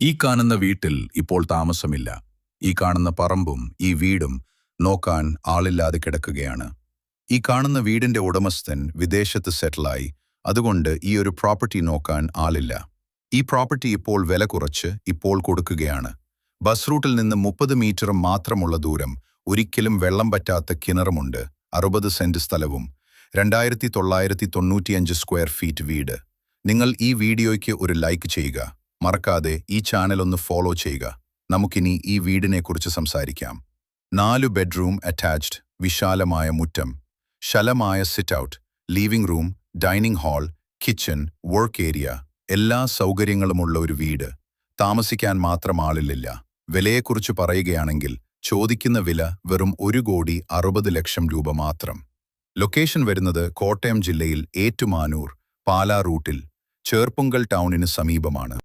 ഈ കാണുന്ന വീട്ടിൽ ഇപ്പോൾ താമസമില്ല. ഈ കാണുന്ന പറമ്പും ഈ വീടും നോക്കാൻ ആളില്ലാതെ കിടക്കുകയാണ്. ഈ കാണുന്ന വീടിന്റെ ഉടമസ്ഥൻ വിദേശത്ത് സെറ്റിലായി. അതുകൊണ്ട് ഈ ഒരു പ്രോപ്പർട്ടി നോക്കാൻ ആളില്ല. ഈ പ്രോപ്പർട്ടി ഇപ്പോൾ വില കുറച്ച് ഇപ്പോൾ കൊടുക്കുകയാണ്. ബസ് റൂട്ടിൽ നിന്ന് 30 മീറ്റർ മാത്രമുള്ള ദൂരം, ഒരിക്കലും വെള്ളം പറ്റാത്ത കിണറുമുണ്ട്, 60 സെന്റ് സ്ഥലവും, 2995 സ്ക്വയർ ഫീറ്റ് വീട്. നിങ്ങൾ ഈ വീഡിയോയ്ക്ക് ഒരു ലൈക്ക് ചെയ്യുക. മറക്കാതെ ഈ ചാനൽ ഒന്ന് ഫോളോ ചെയ്യുക. നമുക്കിനി ഈ വീടിനെക്കുറിച്ച് സംസാരിക്കാം. 4 ബെഡ്റൂം അറ്റാച്ച്ഡ്, വിശാലമായ മുറ്റം, ശലമായ sit out, living room, dining hall, kitchen, work area, എല്ലാ സൗകര്യങ്ങളുമുള്ള ഒരു വീട്. താമസിക്കാൻ മാത്രം ആളില്ല. വിലയെക്കുറിച്ച് പറയുകയാണെങ്കിൽ ചോദിക്കുന്ന വില വെറും 1,60,00,000 രൂപ മാത്രം. ലൊക്കേഷൻ വരുന്നത് കോട്ടയം ജില്ലയിൽ ഏറ്റുമാനൂർ, പാലാ റൂട്ടിൽ, ചേർപ്പുങ്കൽ ടൗണിന് സമീപമാണ്.